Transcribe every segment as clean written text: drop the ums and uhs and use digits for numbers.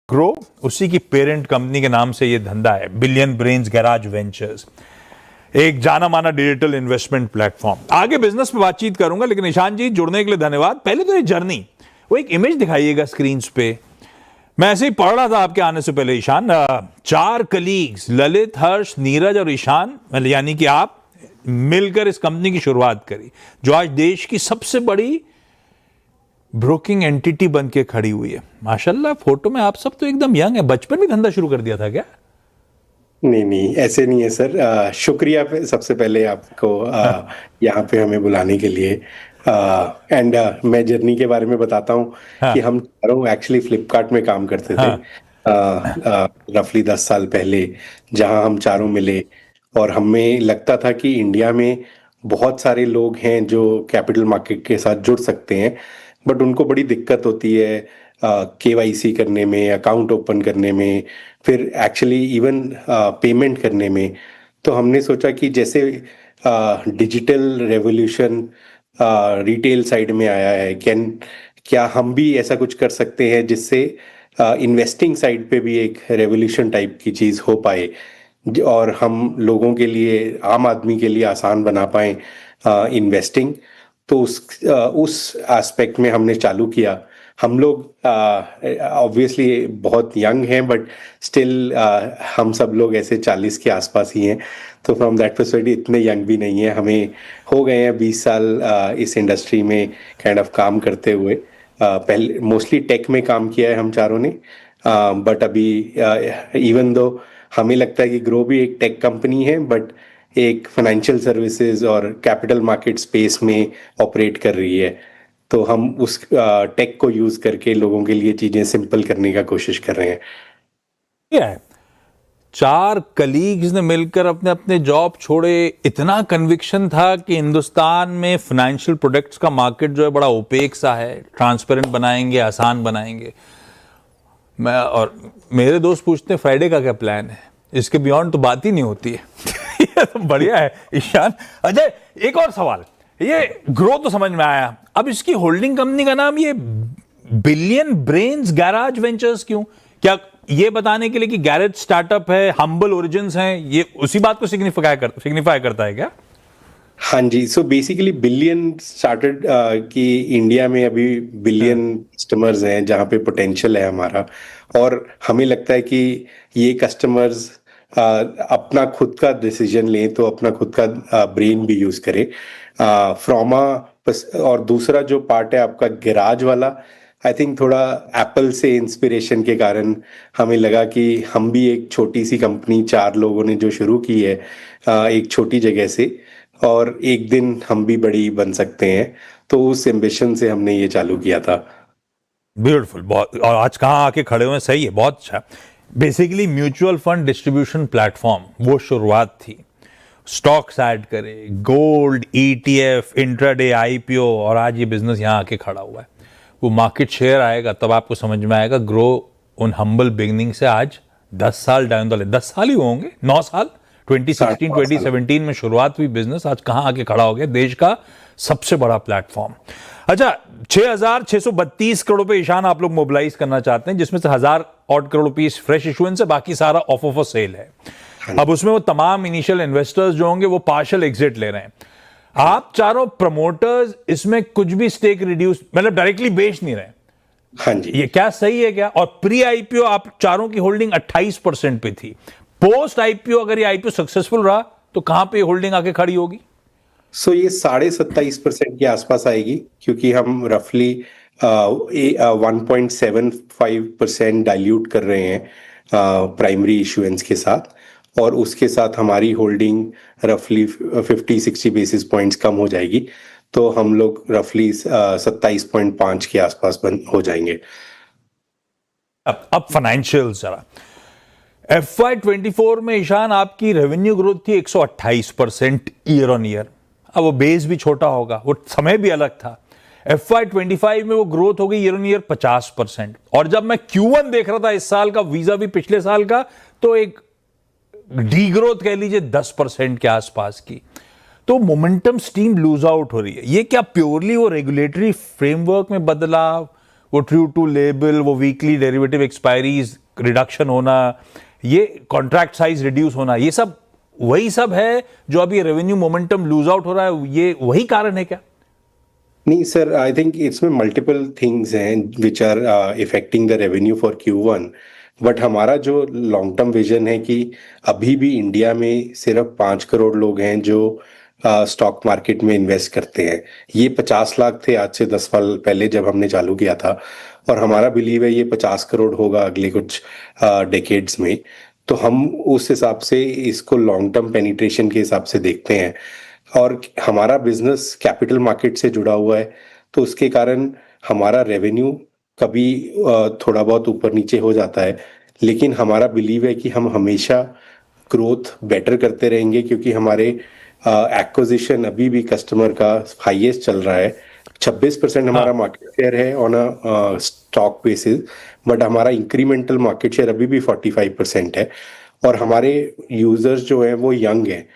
Grow, उसी की parent company के नाम से ये धंधा है, बिलियन ब्रेन्स गैराज वेंचर्स, एक जाना माना डिजिटल इन्वेस्टमेंट प्लेटफॉर्म। आगे बिजनेस पे बातचीत करूंगा, लेकिन ईशान जी जुड़ने के लिए धन्यवाद। पहले तो ये जर्नी, वो एक इमेज दिखाइएगा स्क्रीन पे। मैं ऐसे ही पढ़ रहा था आपके आने से पहले ईशान, 4 कलीग्स ललित, हर्ष, नीरज और ईशान, यानी कि आप मिलकर इस कंपनी की शुरुआत करी, जो आज देश की सबसे बड़ी ब्रोकिंग एंटिटी बन के खड़ी हुई है। माशाल्लाह, फोटो में आप सब तो एकदम यंग है। बचपन में धंधा शुरू कर दिया था क्या? नहीं नहीं, ऐसे नहीं है सर। शुक्रिया सबसे पहले आपको यहाँ पे हमें बुलाने के लिए। एंड मैं जर्नी के बारे में बताता हूँ कि हम चारों एक्चुअली फ्लिपकार्ट में काम करते थे रफली 10 साल पहले, जहाँ हम चारों मिले। और हमें लगता था कि इंडिया में बहुत सारे लोग हैं जो कैपिटल मार्केट के साथ जुड़ सकते हैं, बट उनको बड़ी दिक्कत होती है केवाईसी करने में, अकाउंट ओपन करने में, फिर एक्चुअली इवन पेमेंट करने में। तो हमने सोचा कि जैसे डिजिटल रेवोल्यूशन रिटेल साइड में आया है, क्या हम भी ऐसा कुछ कर सकते हैं जिससे इन्वेस्टिंग साइड पे भी एक रेवोल्यूशन टाइप की चीज़ हो पाए, और हम लोगों के लिए, आम आदमी के लिए आसान बना पाए इन्वेस्टिंग। तो उस एस्पेक्ट में हमने चालू किया। हम लोग ऑब्वियसली बहुत यंग हैं, बट स्टिल हम सब लोग ऐसे 40 के आसपास ही हैं। तो फ्रॉम दैट पर्सपेक्टिव इतने यंग भी नहीं है, हमें हो गए हैं 20 साल इस इंडस्ट्री में काइंड ऑफ काम करते हुए। पहले मोस्टली टेक में काम किया है हम चारों ने, बट अभी इवन दो हमें लगता है कि ग्रो भी एक टेक कंपनी है, बट एक फाइनेंशियल सर्विसेज और कैपिटल मार्केट स्पेस में ऑपरेट कर रही है। तो हम उस टेक को यूज करके लोगों के लिए चीजें सिंपल करने का कोशिश कर रहे हैं। क्या है, 4 कलीग्स ने मिलकर अपने अपने जॉब छोड़े। इतना कन्विक्शन था कि हिंदुस्तान में फाइनेंशियल प्रोडक्ट्स का मार्केट जो है बड़ा ओपेक सा है, ट्रांसपेरेंट बनाएंगे, आसान बनाएंगे। मैं और मेरे दोस्त पूछते हैं फ्राइडे का क्या प्लान है, इसके बियॉन्ड तो बात ही नहीं होती है। ये तो बढ़िया है ईशान। अजय, एक और सवाल, ये ग्रो तो समझ में आया, अब इसकी होल्डिंग कंपनी का नाम ये बिलियन ब्रेन्स गैराज वेंचर्स क्यों? क्या ये बताने के लिए कि गैरेज स्टार्टअप है, हम्बल ओरिजिन्स हैं, ये उसी बात को सिग्निफाई करता है क्या? हाँ जी, सो बेसिकली बिलियन स्टार्टेड कि इंडिया में अभी बिलियन कस्टमर्स हैं जहाँ पे पोटेंशियल है हमारा, और हमें लगता है कि ये कस्टमर्स अपना खुद का डिसीजन लें तो अपना खुद का ब्रेन भी यूज करें फ्रॉम और दूसरा जो पार्ट है आपका गैराज वाला, आई थिंक थोड़ा एप्पल से इंस्पिरेशन के कारण हमें लगा कि हम भी एक छोटी सी कंपनी 4 लोगों ने जो शुरू की है एक छोटी जगह से, और एक दिन हम भी बड़ी बन सकते हैं। तो उस एम्बिशन से हमने ये चालू किया था। ब्यूटीफुल, बहुत। और आज कहाँ आके खड़े हुए, सही है, बहुत अच्छा। Basically mutual fund distribution platform, वो शुरुआत थी। स्टॉक्स ऐड करे, गोल्ड, ईटीएफ, इंट्राडे, आईपीओ, और आज ये बिजनेस यहाँ आके खड़ा हुआ है। वो मार्केट शेयर आएगा तब आपको समझ में आएगा। ग्रो उन हम्बल बिगनिंग से आज 10 साल डाउन द लाइन, 10 साल ही होंगे, 9 साल, 2016 2017 में शुरुआत हुई बिजनेस, आज कहाँ आके खड़ा हो गया, देश का सबसे बड़ा प्लेटफॉर्म। अच्छा, 6,632 करोड़ रुपए ईशान आप लोग मोबिलाइज करना चाहते हैं, जिसमें से 1000 और करोड़ रुपीस फ्रेश इशुएंस है, बाकी सारा ऑफर फॉर सेल है। अब उसमें वो तमाम इनिशियल इन्वेस्टर्स जो होंगे वो पार्शियल एग्जिट ले रहे हैं। आप चारों प्रमोटर्स इसमें कुछ भी स्टेक रिड्यूस, मतलब डायरेक्टली बेच नहीं रहे। हाँ जी, ये क्या सही है क्या? और प्री आईपीओ आप चारों की होल्डिंग 28% पे थी। पोस्ट आईपीओ अगर ये आईपीओ सक्सेसफुल रहा तो कहां पे होल्डिंग आके खड़ी होगी? सो ये 27.5% के आसपास आएगी, क्योंकि हम रफली 1.75% डाइल्यूट कर रहे हैं प्राइमरी इशुएंस के साथ, और उसके साथ हमारी होल्डिंग रफली 50-60 बेसिस पॉइंट्स कम हो जाएगी। तो हम लोग रफली 27.5 के आसपास हो जाएंगे। अब फाइनेंशियल्स जरा। FY24 में ईशान आपकी रेवेन्यू ग्रोथ थी 128% ईयर ऑन ईयर। अब वो बेस भी छोटा होगा, वो समय भी अलग था। FY25 में वो ग्रोथ हो गई ईयर ऑन ईयर 50%। और जब मैं Q1 देख रहा था इस साल का वीजा भी पिछले साल का, तो एक डी ग्रोथ कह लीजिए 10% के आसपास की। तो मोमेंटम स्टीम लूज आउट हो रही है। ये क्या प्योरली वो रेगुलेटरी फ्रेमवर्क में बदलाव, वो ट्रू टू लेबल, वो वीकली डेरिवेटिव एक्सपायरीज रिडक्शन होना, ये कॉन्ट्रैक्ट साइज रिड्यूस होना, ये सब वही सब है जो अभी रेवेन्यू मोमेंटम लूज आउट हो रहा है, ये वही कारण है क्या? नहीं सर, आई थिंक इसमें मल्टीपल थिंग्स हैं which are affecting the revenue for Q1, but हमारा जो लॉन्ग टर्म विजन है कि अभी भी इंडिया में सिर्फ 5 करोड़ लोग हैं जो स्टॉक मार्केट में इन्वेस्ट करते हैं। ये 50 लाख थे आज से 10 साल पहले जब हमने चालू किया था, और हमारा बिलीव है ये 50 करोड़ होगा अगले कुछ डेकेड्स में। तो हम उस हिसाब से इसको लॉन्ग टर्म पेनिट्रेशन के हिसाब से देखते हैं, और हमारा बिजनेस कैपिटल मार्केट से जुड़ा हुआ है, तो उसके कारण हमारा रेवेन्यू कभी थोड़ा बहुत ऊपर नीचे हो जाता है, लेकिन हमारा बिलीव है कि हम हमेशा ग्रोथ बेटर करते रहेंगे, क्योंकि हमारे एक्विजिशन अभी भी कस्टमर का हाईएस्ट चल रहा है। 26% हमारा मार्केट शेयर है on a stock basis, but हमारा इंक्रीमेंटल मार्केट शेयर अभी भी 45% है, और हमारे यूजर्स जो हैं वो यंग हैं,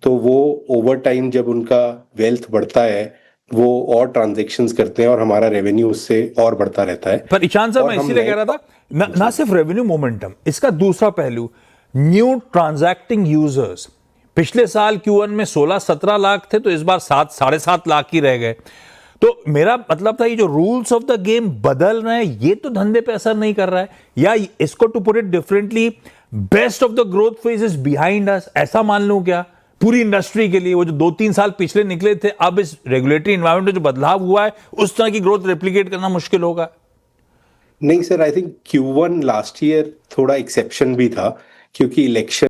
तो वो ओवर टाइम जब उनका वेल्थ बढ़ता है वो और ट्रांजैक्शंस करते हैं, और हमारा रेवेन्यू उससे और बढ़ता रहता है। पर ईशान साहब, और मैं हम इसीलिए कह रहा था ना सिर्फ रेवेन्यू मोमेंटम, इसका दूसरा पहलू न्यू ट्रांजैक्टिंग यूजर्स। पिछले साल Q1 में 16-17 लाख थे, तो इस बार 7-7.5 लाख ही रह गए। तो मेरा मतलब था ये जो रूल्स ऑफ द गेम बदल रहे हैं, ये तो धंधे पे असर नहीं कर रहा है, या इसको to put it differently, best of the growth phase is behind us, ऐसा मान लूं क्या पूरी इंडस्ट्री के लिए? वो जो 2-3 साल पिछले निकले थे, अब इस रेगुलेटरी एनवायरनमेंट में जो बदलाव हुआ है, उस तरह की ग्रोथ रेप्लिकेट करना मुश्किल होगा। नहीं sir, I think Q1 last year थोड़ा एक्सेप्शन भी था, क्योंकि इलेक्शन